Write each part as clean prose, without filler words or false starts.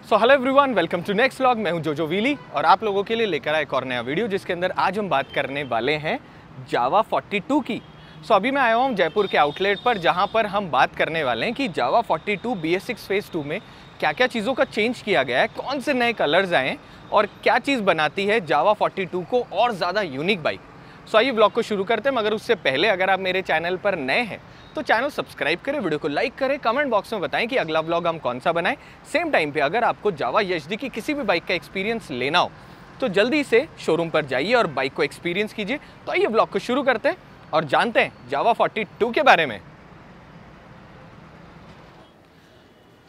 So hello everyone, welcome to next vlog. मैं हूं जोजो वीली और आप लोगों के लिए लेकर आया एक और नया वीडियो जिसके अंदर आज हम बात करने वाले हैं जावा 42 की। सो अभी मैं आया हूं जयपुर के आउटलेट पर जहां पर हम बात करने वाले हैं कि जावा 42 BS6 फेज़ 2 में क्या क्या चीज़ों का चेंज किया गया है, कौन से नए कलर्स आए हैं और क्या चीज़ बनाती है जावा 42 को और ज़्यादा यूनिक बाइक। सो आइए ब्लॉग को शुरू करते हैं, मगर उससे पहले अगर आप मेरे चैनल पर नए हैं तो चैनल सब्सक्राइब करें, वीडियो को लाइक करें, कमेंट बॉक्स में बताएं कि अगला व्लॉग हम कौन सा बनाएं। सेम टाइम पे अगर आपको जावा YHD की किसी भी बाइक का एक्सपीरियंस लेना हो तो जल्दी से शोरूम पर जाइए और बाइक को एक्सपीरियंस कीजिए। तो आइए व्लॉग को शुरू करते हैं और जानते हैं जावा 42 के बारे में।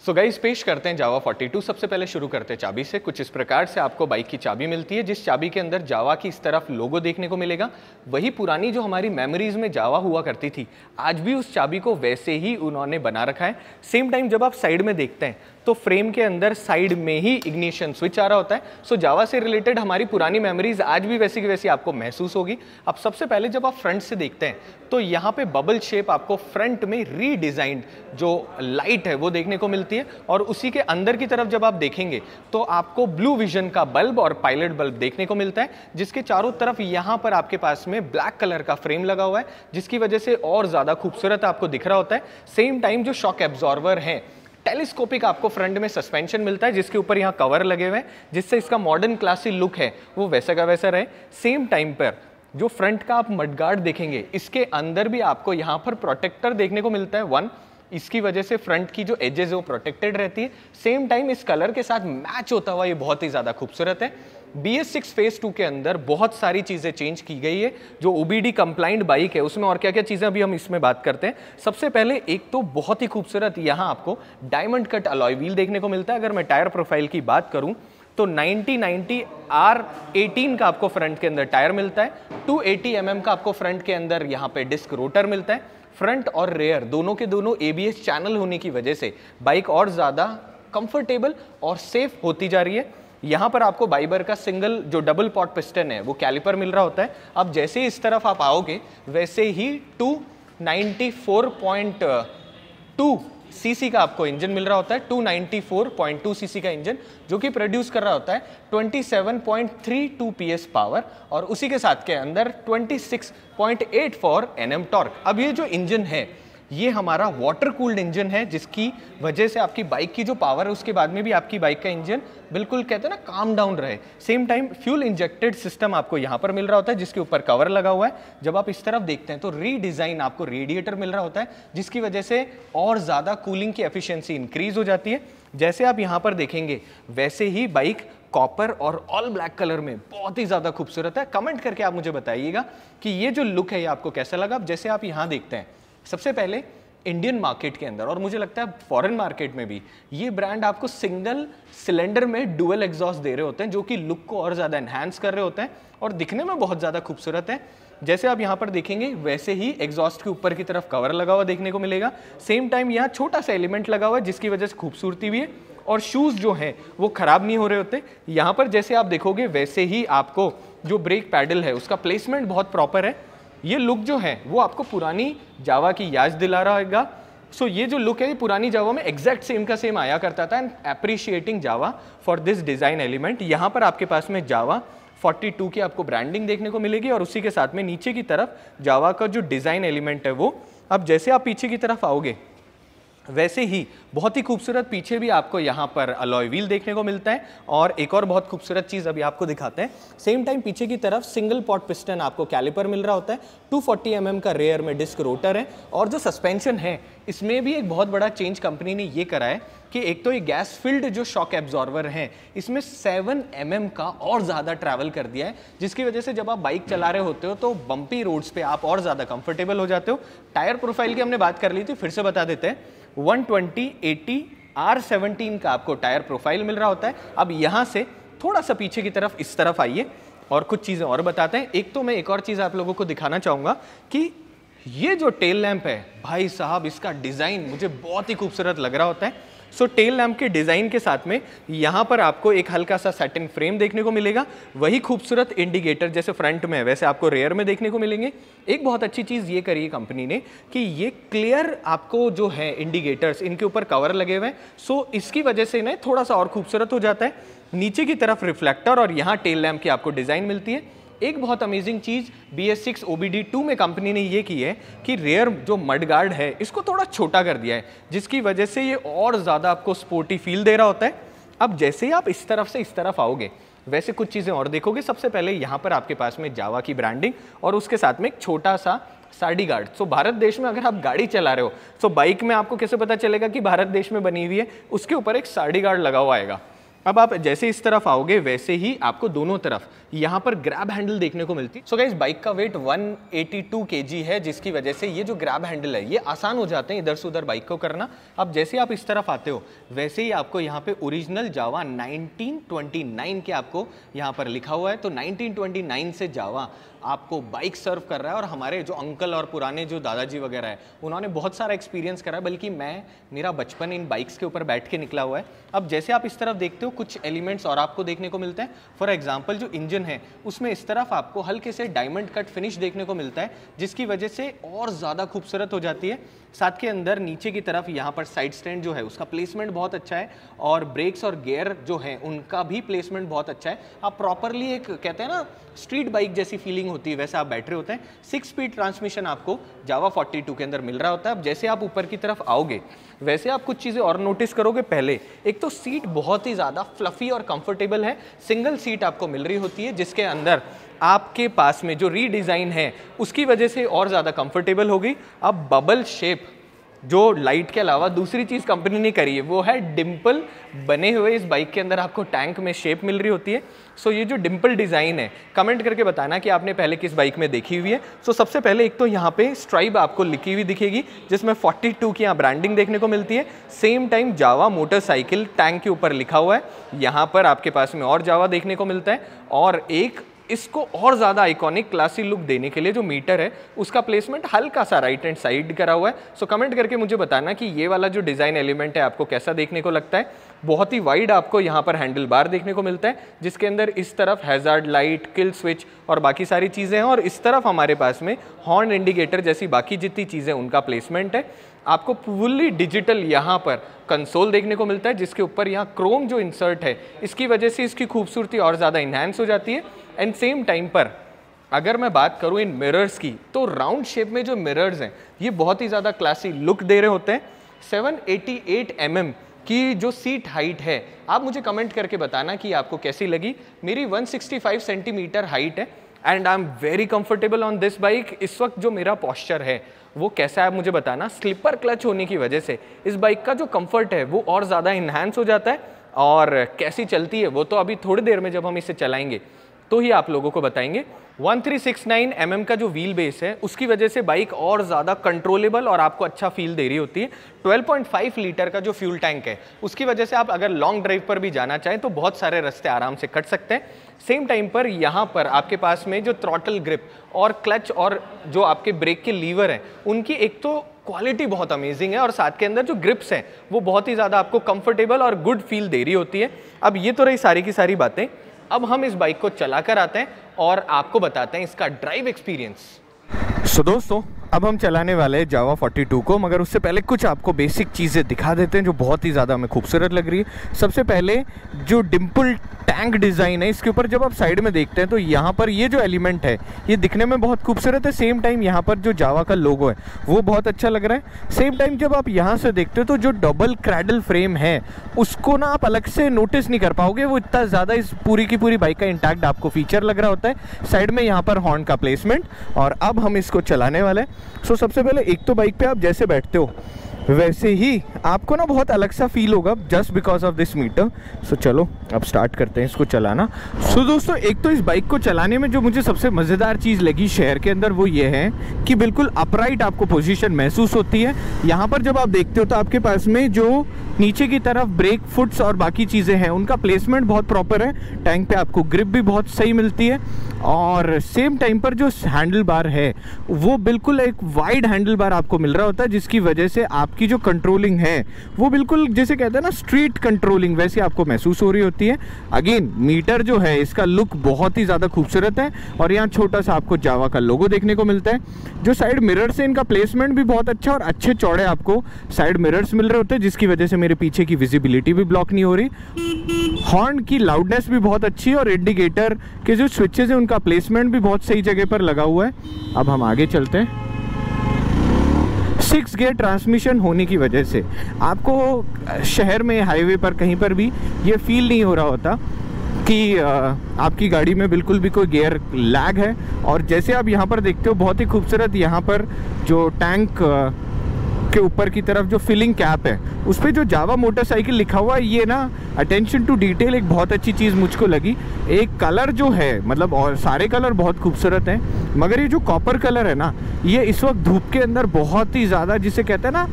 सो गाइस, पेश करते हैं जावा 42। सबसे पहले शुरू करते हैं चाबी से। कुछ इस प्रकार से आपको बाइक की चाबी मिलती है, जिस चाबी के अंदर जावा की इस तरफ लोगो देखने को मिलेगा। वही पुरानी जो हमारी मेमोरीज में जावा हुआ करती थी, आज भी उस चाबी को वैसे ही उन्होंने बना रखा है। सेम टाइम जब आप साइड में देखते हैं तो फ्रेम के अंदर साइड में ही इग्निशन स्विच आ रहा होता है। सो जावा से रिलेटेड हमारी पुरानी मेमोरीज आज भी वैसी की वैसी आपको महसूस होगी। अब सबसे पहले जब आप फ्रंट से देखते हैं तो यहाँ पे बबल शेप आपको फ्रंट में रीडिजाइंड जो लाइट है वो देखने को मिलती है, और उसी के अंदर की तरफ जब आप देखेंगे तो आपको ब्लू विजन का बल्ब और पायलट बल्ब देखने को मिलता है, जिसके चारों तरफ यहाँ पर आपके पास में ब्लैक कलर का फ्रेम लगा हुआ है, जिसकी वजह से और ज़्यादा खूबसूरत आपको दिख रहा होता है। सेम टाइम जो शॉक एब्जॉर्वर है, टेलीस्कोपिक आपको फ्रंट में सस्पेंशन मिलता है, जिसके ऊपर यहाँ कवर लगे हुए हैं, जिससे इसका मॉडर्न क्लासी लुक है वो वैसा का वैसा रहे। सेम टाइम पर जो फ्रंट का आप मडगार्ड देखेंगे, इसके अंदर भी आपको यहाँ पर प्रोटेक्टर देखने को मिलता है वन, इसकी वजह से फ्रंट की जो एजेस है वो प्रोटेक्टेड रहती है। सेम टाइम इस कलर के साथ मैच होता हुआ ये बहुत ही ज़्यादा खूबसूरत है। BS6 फेज़ 2 के अंदर बहुत सारी चीज़ें चेंज की गई है। जो OBD कंप्लाइंट बाइक है उसमें और क्या क्या चीज़ें अभी हम इसमें बात करते हैं। सबसे पहले एक तो बहुत ही खूबसूरत यहाँ आपको डायमंड कट अलॉय व्हील देखने को मिलता है। अगर मैं टायर प्रोफाइल की बात करूँ तो 90 R18 का आपको फ्रंट के अंदर टायर मिलता है। 280 mm का आपको फ्रंट के अंदर यहाँ पे डिस्क रोटर मिलता है। फ्रंट और रेयर दोनों के दोनों ABS चैनल होने की वजह से बाइक और ज़्यादा कंफर्टेबल और सेफ होती जा रही है। यहाँ पर आपको बाइबर का सिंगल जो डबल पॉट पिस्टन है वो कैलिपर मिल रहा होता है। अब जैसे इस तरफ आप आओगे वैसे ही 294.2 सीसी का आपको इंजन मिल रहा होता है। 294.2 सीसी का इंजन जो कि प्रोड्यूस कर रहा होता है 27.32 PS पावर, और उसी के साथ के अंदर 26.84 Nm टॉर्क। अब ये जो इंजन है ये हमारा वाटर कूल्ड इंजन है, जिसकी वजह से आपकी बाइक की जो पावर है उसके बाद में भी आपकी बाइक का इंजन बिल्कुल कहते हैं ना काम डाउन रहे। Same time fuel injected system आपको यहाँ पर मिल रहा होता है, जिसके ऊपर कवर लगा हुआ है। जब आप इस तरफ देखते हैं तो रीडिज़ाइन आपको रेडिएटर मिल रहा होता है, जिसकी वजह से और ज़्यादा कूलिंग की एफिशिएंसी इंक्रीज हो जाती है। जैसे आप यहाँ पर देखेंगे वैसे ही बाइक कॉपर और ऑल ब्लैक कलर में बहुत ही ज़्यादा खूबसूरत है। कमेंट करके आप मुझे बताइएगा कि ये जो लुक है ये आपको कैसा लगा। अब जैसे आप यहाँ देखते हैं, सबसे पहले इंडियन मार्केट के अंदर और मुझे लगता है फॉरेन मार्केट में भी ये ब्रांड आपको सिंगल सिलेंडर में डुअल एग्जॉस्ट दे रहे होते हैं, जो कि लुक को और ज़्यादा एनहांस कर रहे होते हैं और दिखने में बहुत ज़्यादा खूबसूरत है। जैसे आप यहाँ पर देखेंगे वैसे ही एग्जॉस्ट के ऊपर की तरफ कवर लगा हुआ देखने को मिलेगा। सेम टाइम यहाँ छोटा सा एलिमेंट लगा हुआ है, जिसकी वजह से खूबसूरती भी है, और शूज़ जो हैं वो ख़राब नहीं हो रहे होते। यहाँ पर जैसे आप देखोगे वैसे ही आपको जो ब्रेक पैडल है उसका प्लेसमेंट बहुत प्रॉपर है। ये लुक जो है वो आपको पुरानी जावा की याद दिला रहा होगा। सो ये जो लुक है ये पुरानी जावा में एग्जैक्ट सेम का सेम आया करता था। And appreciating Java for this design element. यहाँ पर आपके पास में जावा 42 की आपको ब्रांडिंग देखने को मिलेगी, और उसी के साथ में नीचे की तरफ जावा का जो डिज़ाइन एलिमेंट है वो। अब जैसे आप पीछे की तरफ आओगे वैसे ही बहुत ही खूबसूरत पीछे भी आपको यहाँ पर अलॉय व्हील देखने को मिलता है। और एक और बहुत खूबसूरत चीज़ अभी आपको दिखाते हैं। सेम टाइम पीछे की तरफ सिंगल पॉट पिस्टन आपको कैलिपर मिल रहा होता है। 240 mm का रेयर में डिस्क रोटर है, और जो सस्पेंशन है इसमें भी एक बहुत बड़ा चेंज कंपनी ने ये करा है कि एक तो ये गैस फिल्ड जो शॉक एब्जॉर्वर है इसमें 7 mm का और ज़्यादा ट्रैवल कर दिया है, जिसकी वजह से जब आप बाइक चला रहे होते हो तो बम्पी रोड्स पे आप और ज़्यादा कंफर्टेबल हो जाते हो। टायर प्रोफाइल की हमने बात कर ली थी, फिर से बता देते हैं। 120/80 R17 का आपको टायर प्रोफाइल मिल रहा होता है। अब यहाँ से थोड़ा सा पीछे की तरफ इस तरफ आइए और कुछ चीज़ें और बताते हैं। एक तो मैं एक और चीज़ आप लोगों को दिखाना चाहूँगा कि ये जो टेल लैंप है भाई साहब, इसका डिज़ाइन मुझे बहुत ही खूबसूरत लग रहा होता है। सो टेल लैम्प के डिज़ाइन के साथ में यहाँ पर आपको एक हल्का सा सैटिन फ्रेम देखने को मिलेगा, वही खूबसूरत इंडिकेटर जैसे फ्रंट में है वैसे आपको रेयर में देखने को मिलेंगे। एक बहुत अच्छी चीज़ ये करी है कंपनी ने कि ये क्लियर आपको जो है इंडिकेटर्स इनके ऊपर कवर लगे हुए हैं, सो इसकी वजह से इन्हें थोड़ा सा और खूबसूरत हो जाता है। नीचे की तरफ रिफ्लेक्टर और यहाँ टेल लैम्प की आपको डिज़ाइन मिलती है। एक बहुत अमेजिंग चीज़ BS6 OBD2 में कंपनी ने ये की है कि रेयर जो मड गार्ड है इसको थोड़ा छोटा कर दिया है, जिसकी वजह से ये और ज़्यादा आपको स्पोर्टी फील दे रहा होता है। अब जैसे ही आप इस तरफ से इस तरफ आओगे वैसे कुछ चीज़ें और देखोगे। सबसे पहले यहाँ पर आपके पास में जावा की ब्रांडिंग और उसके साथ में एक छोटा सा साडी गार्ड। सो भारत देश में अगर आप गाड़ी चला रहे हो तो बाइक में आपको कैसे पता चलेगा कि भारत देश में बनी हुई है, उसके ऊपर एक साडी गार्ड लगा हुआ आएगा। अब आप जैसे इस तरफ आओगे वैसे ही आपको दोनों तरफ यहाँ पर ग्रैब हैंडल देखने को मिलती है। सो गाइस बाइक का वेट 182 kg है, जिसकी वजह से ये जो ग्रैब हैंडल है ये आसान हो जाते हैं इधर से उधर बाइक को करना। अब जैसे ही आप इस तरफ आते हो वैसे ही आपको यहाँ पे ओरिजिनल जावा 1929 के आपको यहाँ पर लिखा हुआ है। तो 1929 से जावा आपको बाइक सर्व कर रहा है और हमारे जो अंकल और पुराने जो दादाजी वगैरह है उन्होंने बहुत सारा एक्सपीरियंस करा है, बल्कि मेरा बचपन इन बाइक्स के ऊपर बैठ के निकला हुआ है। अब जैसे आप इस तरफ देखते हो कुछ एलिमेंट्स और आपको देखने को मिलते हैं। फॉर एग्जांपल जो इंजन है उसमें इस तरफ आपको हल्के से डायमंड कट फिनिश देखने को मिलता है, जिसकी वजह से और ज़्यादा खूबसूरत हो जाती है। साथ के अंदर नीचे की तरफ यहाँ पर साइड स्टैंड जो है उसका प्लेसमेंट बहुत अच्छा है और ब्रेक्स और गियर जो है उनका भी प्लेसमेंट बहुत अच्छा है। आप प्रॉपरली एक कहते हैं ना स्ट्रीट बाइक जैसी फीलिंग होती है वैसे आप बैठ रहे होते हैं। 6 स्पीड ट्रांसमिशन आपको जावा 42 के अंदर मिल रहा होता है। अब जैसे आप ऊपर की तरफ आओगे वैसे आप कुछ चीज़ें और नोटिस करोगे। पहले एक तो सीट बहुत ही ज़्यादा फ्लफी और कंफर्टेबल है, सिंगल सीट आपको मिल रही होती है, जिसके अंदर आपके पास में जो रीडिज़ाइन है उसकी वजह से और ज़्यादा कंफर्टेबल होगी। अब बबल शेप जो लाइट के अलावा दूसरी चीज़ कंपनी ने करी है वो है डिम्पल बने हुए इस बाइक के अंदर आपको टैंक में शेप मिल रही होती है। सो ये जो डिम्पल डिज़ाइन है कमेंट करके बताना कि आपने पहले किस बाइक में देखी हुई है। सो सबसे पहले एक तो यहाँ पे स्ट्राइप आपको लिखी हुई दिखेगी जिसमें 42 की यहाँ ब्रांडिंग देखने को मिलती है। सेम टाइम जावा मोटरसाइकिल टैंक के ऊपर लिखा हुआ है। यहाँ पर आपके पास में और जावा देखने को मिलता है और एक इसको और ज़्यादा आइकॉनिक क्लासी लुक देने के लिए जो मीटर है उसका प्लेसमेंट हल्का सा राइट हैंड साइड करा हुआ है। सो कमेंट करके मुझे बताना कि ये वाला जो डिज़ाइन एलिमेंट है आपको कैसा देखने को लगता है। बहुत ही वाइड आपको यहाँ पर हैंडल बार देखने को मिलता है, जिसके अंदर इस तरफ हैज़ार्ड लाइट, किल स्विच और बाकी सारी चीज़ें हैं और इस तरफ हमारे पास में हॉर्न इंडिकेटर जैसी बाकी जितनी चीज़ें उनका प्लेसमेंट है। आपको फुल्ली डिजिटल यहाँ पर कंसोल देखने को मिलता है, जिसके ऊपर यहाँ क्रोम जो इंसर्ट है इसकी वजह से इसकी खूबसूरती और ज़्यादा इन्हांस हो जाती है। एंड सेम टाइम पर अगर मैं बात करूँ इन मिरर्स की तो राउंड शेप में जो मिरर्स हैं ये बहुत ही ज़्यादा क्लासी लुक दे रहे होते हैं। 788 mm की जो सीट हाइट है आप मुझे कमेंट करके बताना कि आपको कैसी लगी। मेरी 165 सेंटीमीटर हाइट है and I am very comfortable on this bike. इस वक्त जो मेरा पॉस्चर है वो कैसा है मुझे बताना। स्लिपर क्लच होने की वजह से इस बाइक का जो कंफर्ट है वो और ज़्यादा इन्हांस हो जाता है और कैसी चलती है वो तो अभी थोड़ी देर में जब हम इसे चलाएंगे तो ही आप लोगों को बताएंगे। 1369 mm का जो व्हील बेस है उसकी वजह से बाइक और ज़्यादा कंट्रोलेबल और आपको अच्छा फील दे रही होती है। 12.5 लीटर का जो फ्यूल टैंक है उसकी वजह से आप अगर लॉन्ग ड्राइव पर भी जाना चाहें तो बहुत सारे रास्ते आराम से कट सकते हैं। सेम टाइम पर यहाँ पर आपके पास में जो थ्रॉटल ग्रिप और क्लच और जो आपके ब्रेक के लीवर हैं उनकी एक तो क्वालिटी बहुत अमेजिंग है और साथ के अंदर जो ग्रिप्स हैं वो बहुत ही ज़्यादा आपको कंफर्टेबल और गुड फील दे रही होती है। अब ये तो रही सारी की सारी बातें। अब हम इस बाइक को चला कर आते हैं और आपको बताते हैं इसका ड्राइव एक्सपीरियंस। सो दोस्तों अब हम चलाने वाले हैं जावा 42 को, मगर उससे पहले कुछ आपको बेसिक चीज़ें दिखा देते हैं जो बहुत ही ज़्यादा हमें खूबसूरत लग रही है। सबसे पहले जो डिम्पल टैंक डिज़ाइन है इसके ऊपर जब आप साइड में देखते हैं तो यहाँ पर ये जो एलिमेंट है ये दिखने में बहुत खूबसूरत है। सेम टाइम यहाँ पर जो जावा का लोगो है वो बहुत अच्छा लग रहा है। सेम टाइम जब आप यहाँ से देखते हो तो जो डबल क्रैडल फ्रेम है उसको ना आप अलग से नोटिस नहीं कर पाओगे, वो इतना ज़्यादा इस पूरी की पूरी बाइक का इंटैक्ट आपको फीचर लग रहा होता है। साइड में यहाँ पर हॉर्न का प्लेसमेंट और अब हम इसको चलाने वाले हैं। सो सबसे पहले एक तो बाइक पे आप जैसे बैठते हो वैसे ही आपको ना बहुत अलग सा फील होगा just because of this metre. So चलो अब स्टार्ट करते हैं इसको चलाना। सो दोस्तों एक तो इस बाइक को चलाने में जो मुझे सबसे मज़ेदार चीज़ लगी शहर के अंदर वो ये है कि बिल्कुल अपराइट आपको पोजीशन महसूस होती है। यहाँ पर जब आप देखते हो तो आपके पास में जो नीचे की तरफ ब्रेक फुट्स और बाकी चीज़ें हैं उनका प्लेसमेंट बहुत प्रॉपर है। टैंक पे आपको ग्रिप भी बहुत सही मिलती है और सेम टाइम पर जो हैंडल बार है वो बिल्कुल एक वाइड हैंडल बार आपको मिल रहा होता है, जिसकी वजह से आपके आपकी जो कंट्रोलिंग है वो बिल्कुल जैसे कहते हैं ना स्ट्रीट कंट्रोलिंग वैसी आपको महसूस हो रही होती है। अगेन मीटर जो है इसका लुक बहुत ही ज़्यादा खूबसूरत है और यहाँ छोटा सा आपको जावा का लोगो देखने को मिलता है। जो साइड मिरर से इनका प्लेसमेंट भी बहुत अच्छा और अच्छे चौड़े आपको साइड मिरर्स मिल रहे होते हैं, जिसकी वजह से मेरे पीछे की विजिबिलिटी भी ब्लॉक नहीं हो रही। हॉर्न की लाउडनेस भी बहुत अच्छी है और इंडिकेटर के जो स्विचेस हैं उनका प्लेसमेंट भी बहुत सही जगह पर लगा हुआ है। अब हम आगे चलते हैं। 6 गियर ट्रांसमिशन होने की वजह से आपको शहर में हाईवे पर कहीं पर भी ये फील नहीं हो रहा होता कि आपकी गाड़ी में बिल्कुल भी कोई गियर लैग है। और जैसे आप यहाँ पर देखते हो बहुत ही खूबसूरत यहाँ पर जो टैंक के ऊपर की तरफ जो फिलिंग कैप है उस पर जो जावा मोटरसाइकिल लिखा हुआ है, ये ना अटेंशन टू डिटेल एक बहुत अच्छी चीज़ मुझको लगी। एक कलर जो है मतलब और सारे कलर बहुत खूबसूरत हैं, मगर ये जो कॉपर कलर है ना ये इस वक्त धूप के अंदर बहुत ही ज़्यादा जिसे कहते हैं ना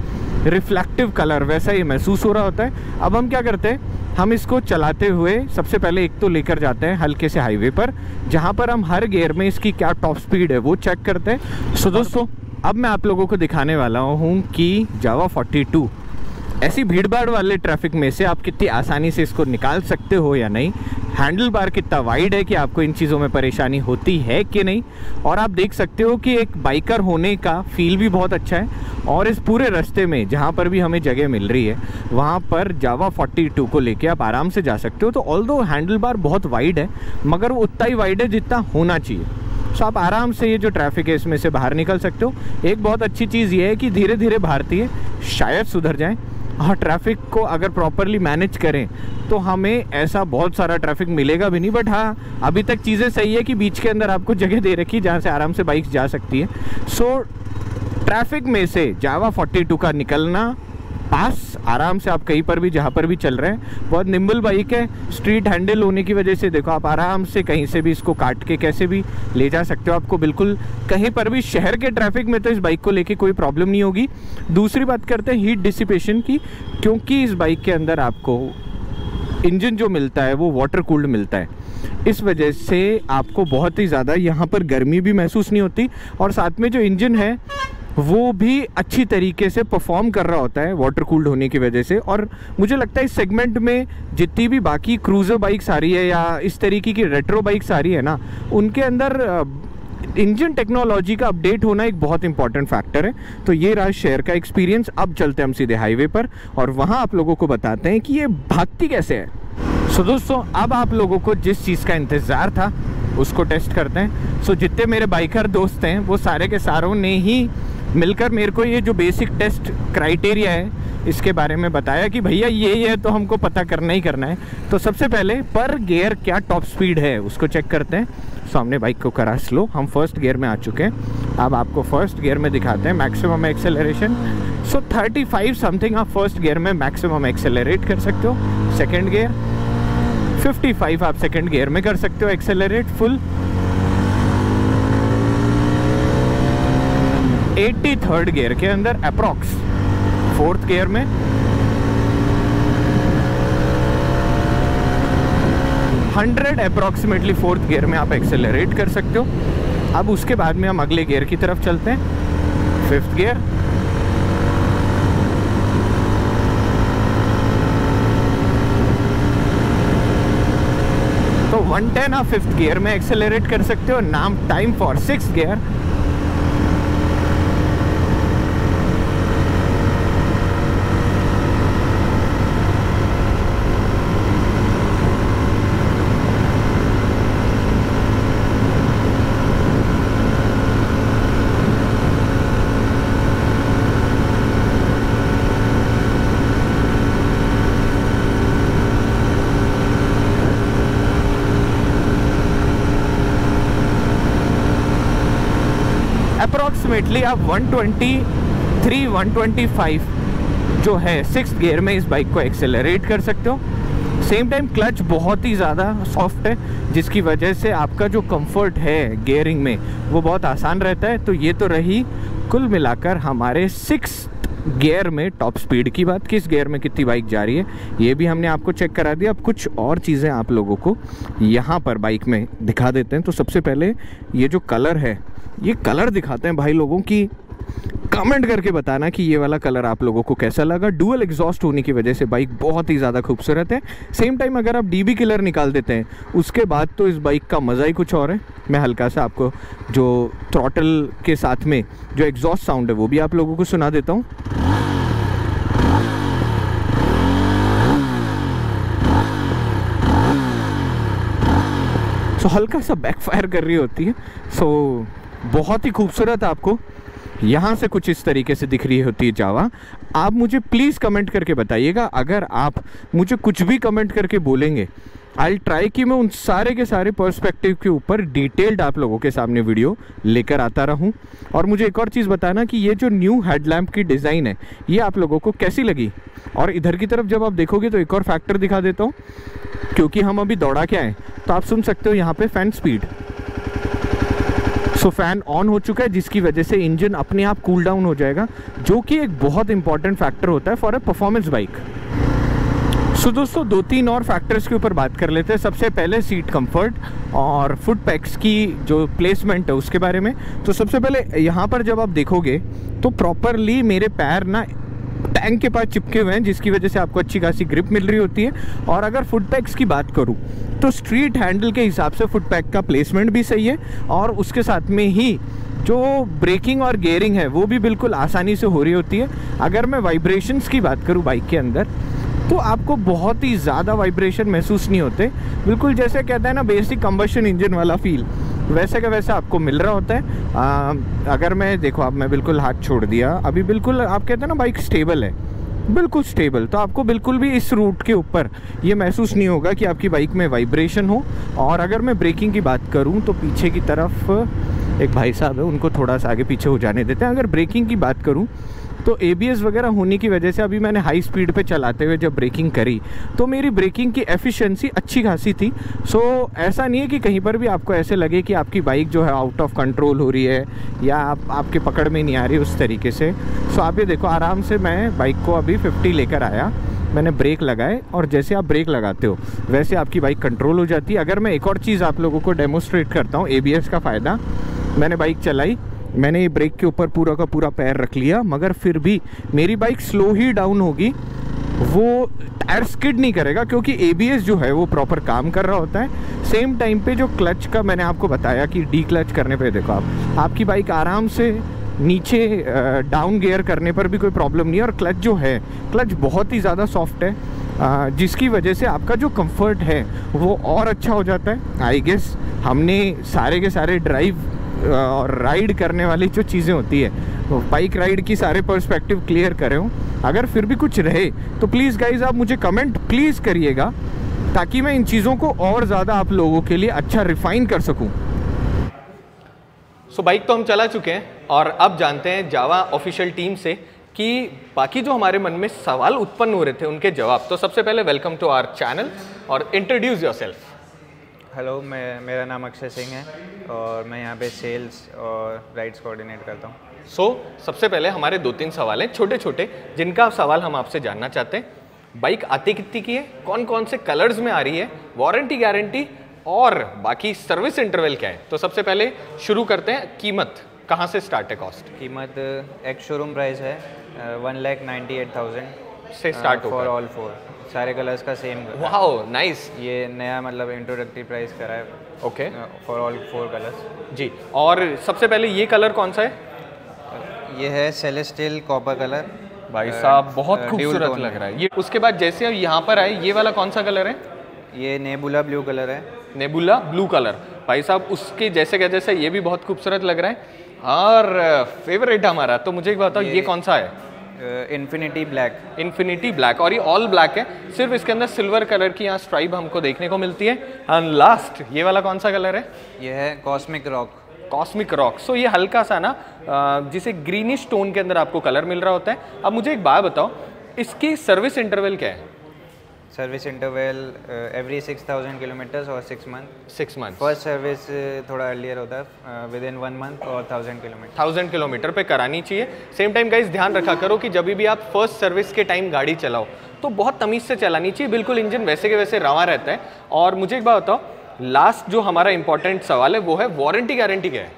रिफ्लेक्टिव कलर वैसा ही महसूस हो रहा होता है। अब हम क्या करते हैं, हम इसको चलाते हुए सबसे पहले एक तो लेकर जाते हैं हल्के से हाईवे पर, जहाँ पर हम हर गियर में इसकी क्या टॉप स्पीड है वो चेक करते हैं। सो दोस्तों अब मैं आप लोगों को दिखाने वाला हूँ कि जावा 42 ऐसी भीड़ भाड़ वाले ट्रैफिक में से आप कितनी आसानी से इसको निकाल सकते हो या नहीं, हैंडल बार कितना वाइड है कि आपको इन चीज़ों में परेशानी होती है कि नहीं। और आप देख सकते हो कि एक बाइकर होने का फील भी बहुत अच्छा है। और इस पूरे रास्ते में जहाँ पर भी हमें जगह मिल रही है वहाँ पर जावा 42 को लेके आप आराम से जा सकते हो। तो ऑल्दो हैंडल बार बहुत वाइड है मगर वो उतना ही वाइड है जितना होना चाहिए। सो आप आराम से ये जो ट्रैफिक है इसमें से बाहर निकल सकते हो। एक बहुत अच्छी चीज़ ये है कि धीरे धीरे भारतीय शायद सुधर जाएं और ट्रैफिक को अगर प्रॉपरली मैनेज करें तो हमें ऐसा बहुत सारा ट्रैफिक मिलेगा भी नहीं। बट हाँ अभी तक चीज़ें सही है कि बीच के अंदर आपको जगह दे रखी जहाँ से आराम से बाइक जा सकती है। सो ट्रैफिक में से जावा 42 का निकलना पास आराम से आप कहीं पर भी जहाँ पर भी चल रहे हैं। बहुत निम्बल बाइक है, स्ट्रीट हैंडल होने की वजह से देखो आप आराम से कहीं से भी इसको काट के कैसे भी ले जा सकते हो। आपको बिल्कुल कहीं पर भी शहर के ट्रैफिक में तो इस बाइक को लेके कोई प्रॉब्लम नहीं होगी। दूसरी बात करते हैं हीट डिसिपेशन की, क्योंकि इस बाइक के अंदर आपको इंजन जो मिलता है वो वाटर कूल्ड मिलता है। इस वजह से आपको बहुत ही ज़्यादा यहाँ पर गर्मी भी महसूस नहीं होती और साथ में जो इंजन है वो भी अच्छी तरीके से परफॉर्म कर रहा होता है वाटर कूल्ड होने की वजह से। और मुझे लगता है इस सेगमेंट में जितनी भी बाकी क्रूज़र बाइक्स आ रही है या इस तरीके की रेट्रो बाइक्स आ रही है ना, उनके अंदर इंजन टेक्नोलॉजी का अपडेट होना एक बहुत इंपॉर्टेंट फैक्टर है। तो ये रहा शेयर का एक्सपीरियंस। अब चलते हैं हम सीधे हाईवे पर और वहाँ आप लोगों को बताते हैं कि ये भागती कैसे है। सो दोस्तों अब आप लोगों को जिस चीज़ का इंतज़ार था उसको टेस्ट करते हैं। सो जितने मेरे बाइकर दोस्त हैं वो सारे के सारों ने ही मिलकर मेरे को ये जो बेसिक टेस्ट क्राइटेरिया है इसके बारे में बताया कि भैया ये तो हमको पता करना ही करना है। तो सबसे पहले पर गियर क्या टॉप स्पीड है उसको चेक करते हैं। सामने बाइक को करा स्लो, हम फर्स्ट गियर में आ चुके हैं। अब आपको फर्स्ट गियर में दिखाते हैं मैक्सिमम एक्सेलरेशन। सो 35 समथिंग आप फर्स्ट गियर में मैक्सिमम एक्सेलरेट कर सकते हो। सेकेंड गियर 55 आप सेकेंड गियर में कर सकते हो एक्सेलरेट फुल। 80 थर्ड गियर के अंदर अप्रॉक्स। फोर्थ गियर में 100 अप्रॉक्सीमेटली फोर्थ गियर में आप एक्सेलरेट कर सकते हो। अब उसके बाद में हम अगले गियर की तरफ चलते हैं, फिफ्थ गियर। तो 110 आप फिफ्थ गियर में एक्सेलरेट कर सकते हो। नाम time for sixth gear. Approximately आप 123 125 जो है सिक्स्थ गियर में इस बाइक को एक्सेलरेट कर सकते हो। सेम टाइम क्लच बहुत ही ज़्यादा सॉफ्ट है जिसकी वजह से आपका जो कंफर्ट है गियरिंग में वो बहुत आसान रहता है। तो ये तो रही कुल मिलाकर हमारे सिक्स्थ गियर में टॉप स्पीड की बात, किस गियर में कितनी बाइक जा रही है ये भी हमने आपको चेक करा दिया। अब कुछ और चीज़ें आप लोगों को यहाँ पर बाइक में दिखा देते हैं। तो सबसे पहले ये जो कलर है ये कलर दिखाते हैं भाई लोगों की कमेंट करके बताना कि ये वाला कलर आप लोगों को कैसा लगा। डुअल एग्जॉस्ट होने की वजह से बाइक बहुत ही ज़्यादा खूबसूरत है। सेम टाइम अगर आप डीबी किलर निकाल देते हैं उसके बाद तो इस बाइक का मज़ा ही कुछ और है। मैं हल्का सा आपको जो थ्रॉटल के साथ में जो एग्जॉस्ट साउंड है वो भी आप लोगों को सुना देता हूँ। तो हल्का सा बैकफायर कर रही होती है। सो बहुत ही खूबसूरत आपको यहाँ से कुछ इस तरीके से दिख रही होती है जावा। आप मुझे प्लीज़ कमेंट करके बताइएगा। अगर आप मुझे कुछ भी कमेंट करके बोलेंगे, आई ट्राई कि मैं उन सारे के सारे पर्सपेक्टिव के ऊपर डिटेल्ड आप लोगों के सामने वीडियो लेकर आता रहूं। और मुझे एक और चीज़ बताना कि ये जो न्यू हेडलैम्प की डिज़ाइन है ये आप लोगों को कैसी लगी। और इधर की तरफ जब आप देखोगे तो एक और फैक्टर दिखा देता हूँ, क्योंकि हम अभी दौड़ा के आए तो आप सुन सकते हो यहाँ पे fan speed. So fan on हो चुका है जिसकी वजह से इंजन अपने आप कूल डाउन हो जाएगा, जो कि एक बहुत इंपॉर्टेंट फैक्टर होता है फॉर अ परफॉर्मेंस बाइक। सो दोस्तों 2-3 और फैक्टर्स के ऊपर बात कर लेते हैं। सबसे पहले सीट कंफर्ट और फुट पैक्स की जो प्लेसमेंट है उसके बारे में। तो सबसे पहले यहाँ पर जब आप देखोगे तो प्रॉपरली मेरे पैर ना टैंक के पास चिपके हुए हैं, जिसकी वजह से आपको अच्छी खासी ग्रिप मिल रही होती है। और अगर फुट पैक्स की बात करूं तो स्ट्रीट हैंडल के हिसाब से फुट पैक का प्लेसमेंट भी सही है और उसके साथ में ही जो ब्रेकिंग और गियरिंग है वो भी बिल्कुल आसानी से हो रही होती है। अगर मैं वाइब्रेशंस की बात करूं बाइक के अंदर तो आपको बहुत ही ज़्यादा वाइब्रेशन महसूस नहीं होते। बिल्कुल जैसे कहते हैं ना बेसिक कंबशन इंजन वाला फील, वैसे का वैसा आपको मिल रहा होता है। अगर मैं देखो अब मैं बिल्कुल हाथ छोड़ दिया, अभी बिल्कुल आप कहते हैं ना बाइक स्टेबल है, बिल्कुल स्टेबल। तो आपको बिल्कुल भी इस रूट के ऊपर ये महसूस नहीं होगा कि आपकी बाइक में वाइब्रेशन हो। और अगर मैं ब्रेकिंग की बात करूं तो पीछे की तरफ एक भाई साहब है, उनको थोड़ा सा आगे पीछे हो जाने देते हैं। अगर ब्रेकिंग की बात करूं तो ABS वगैरह होने की वजह से अभी मैंने हाई स्पीड पे चलाते हुए जब ब्रेकिंग करी तो मेरी ब्रेकिंग की एफिशिएंसी अच्छी खासी थी। सो ऐसा नहीं है कि कहीं पर भी आपको ऐसे लगे कि आपकी बाइक जो है आउट ऑफ कंट्रोल हो रही है या आपके पकड़ में नहीं आ रही उस तरीके से। सो आप ये देखो आराम से मैं बाइक को अभी 50 लेकर आया, मैंने ब्रेक लगाए और जैसे आप ब्रेक लगाते हो वैसे आपकी बाइक कंट्रोल हो जाती है। अगर मैं एक और चीज़ आप लोगों को डेमोस्ट्रेट करता हूँ ABS का फ़ायदा, मैंने बाइक चलाई, मैंने ये ब्रेक के ऊपर पूरा का पूरा पैर रख लिया, मगर फिर भी मेरी बाइक स्लो ही डाउन होगी, वो टायर स्किड नहीं करेगा क्योंकि ABS जो है वो प्रॉपर काम कर रहा होता है। सेम टाइम पे जो क्लच का मैंने आपको बताया कि डी क्लच करने पे देखो आपकी बाइक आराम से नीचे डाउन गियर करने पर भी कोई प्रॉब्लम नहीं है। और क्लच जो है क्लच बहुत ही ज़्यादा सॉफ्ट है, जिसकी वजह से आपका जो कंफर्ट है वो और अच्छा हो जाता है। आई गेस हमने सारे के सारे ड्राइव और राइड करने वाली जो चीज़ें होती है वो बाइक राइड की सारे पर्सपेक्टिव क्लियर करे हूँ। अगर फिर भी कुछ रहे तो प्लीज़ गाइज आप मुझे कमेंट प्लीज़ करिएगा ताकि मैं इन चीज़ों को और ज़्यादा आप लोगों के लिए अच्छा रिफाइन कर सकूँ। सो बाइक तो हम चला चुके हैं और अब जानते हैं जावा ऑफिशियल टीम से कि बाकी जो हमारे मन में सवाल उत्पन्न हो रहे थे उनके जवाब। तो सबसे पहले वेलकम टू आवर चैनल और इंट्रोड्यूस योरसेल्फ। हेलो, मेरा नाम अक्षय सिंह है और मैं यहाँ पे सेल्स और राइड्स कोऑर्डिनेट करता हूँ। सो सबसे पहले हमारे 2-3 सवाल हैं छोटे छोटे जिनका सवाल हम आपसे जानना चाहते हैं। बाइक आती कितनी की है, कौन कौन से कलर्स में आ रही है, वारंटी गारंटी और बाकी सर्विस इंटरवल क्या है। तो सबसे पहले शुरू करते हैं, कीमत कहाँ से स्टार्ट है? कॉस्ट कीमत एक्स शोरूम प्राइस है 1,98,000 से स्टार्ट होगा फॉर ऑल 4 सारे कलर्स का सेम। Wow nice. ये नया मतलब इंट्रोडक्टरी प्राइस करा है। ओके फॉर ऑल 4 कलर्स जी। और सबसे पहले ये कलर कौन सा है? ये है सेलेस्टियल कॉपर कलर। भाई साहब बहुत खूबसूरत लग रहा है ये। उसके बाद जैसे अब यहाँ पर आए ये वाला कौन सा कलर है? ये नेबुला ब्लू कलर है। नेबुला ब्लू कलर भाई साहब उसके जैसे क्या जैसे ये भी बहुत खूबसूरत लग रहा है। और फेवरेट हमारा, तो मुझे एक बताओ ये कौन सा है? Infinity black. इन्फिनिटी ब्लैक, और ये ऑल ब्लैक है, सिर्फ इसके अंदर सिल्वर कलर की यहाँ स्ट्राइप हमको देखने को मिलती है। एंड लास्ट ये वाला कौन सा कलर है? ये है cosmic rock. Cosmic rock. So ये हल्का सा ना जिसे ग्रीनिश टोन के अंदर आपको कलर मिल रहा होता है। अब मुझे एक बात बताओ, इसकी सर्विस इंटरवल क्या है? सर्विस इंटरवल एवरी 6,000 किलोमीटर्स और 6 मंथ। 6 मंथ। फर्स्ट सर्विस थोड़ा अर्लियर होता है विद इन 1 मंथ और 1000 किलोमीटर। 1000 किलोमीटर पे करानी चाहिए। सेम टाइम गाइस ध्यान रखा करो कि जब भी आप फर्स्ट सर्विस के टाइम गाड़ी चलाओ तो बहुत तमीज़ से चलानी चाहिए, बिल्कुल इंजन वैसे के वैसे रवा रहता है। और मुझे एक बात बताओ, लास्ट जो हमारा इंपॉर्टेंट सवाल है वो है वारंटी गारंटी क्या है?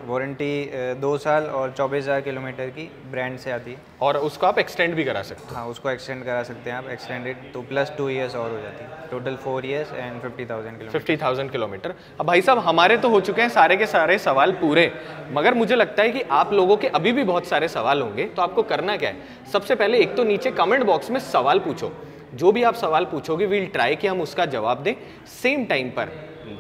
वारंटी 2 साल और 24,000 किलोमीटर की ब्रांड से आती है। और उसको आप एक्सटेंड भी करा सकते हो। हाँ, उसको एक्सटेंड करा सकते हैं आप, एक्सटेंडेड तो प्लस 2 ईयर्स और हो जाती है, टोटल 4 ईयर्स एंड 50,000 किलोमीटर। अब भाई साहब हमारे तो हो चुके हैं सारे के सारे सवाल पूरे, मगर मुझे लगता है कि आप लोगों के अभी भी बहुत सारे सवाल होंगे। तो आपको करना क्या है, सबसे पहले एक तो नीचे कमेंट बॉक्स में सवाल पूछो। जो भी आप सवाल पूछोगे वील ट्राई कि हम उसका जवाब दें। सेम टाइम पर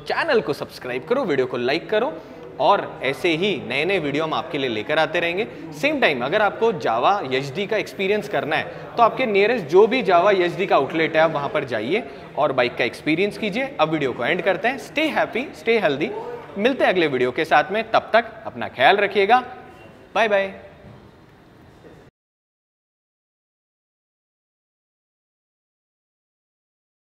चैनल को सब्सक्राइब करो, वीडियो को लाइक करो, और ऐसे ही नए नए वीडियो हम आपके लिए लेकर आते रहेंगे। सेम टाइम अगर आपको जावा एचडी का एक्सपीरियंस करना है तो आपके नियरेस्ट जो भी जावा एचडी का आउटलेट है आप वहां पर जाइए और बाइक का एक्सपीरियंस कीजिए। अब वीडियो को एंड करते हैं। स्टे हैप्पी, स्टे हेल्दी, मिलते हैं अगले वीडियो के साथ में। तब तक अपना ख्याल रखिएगा। Bye bye.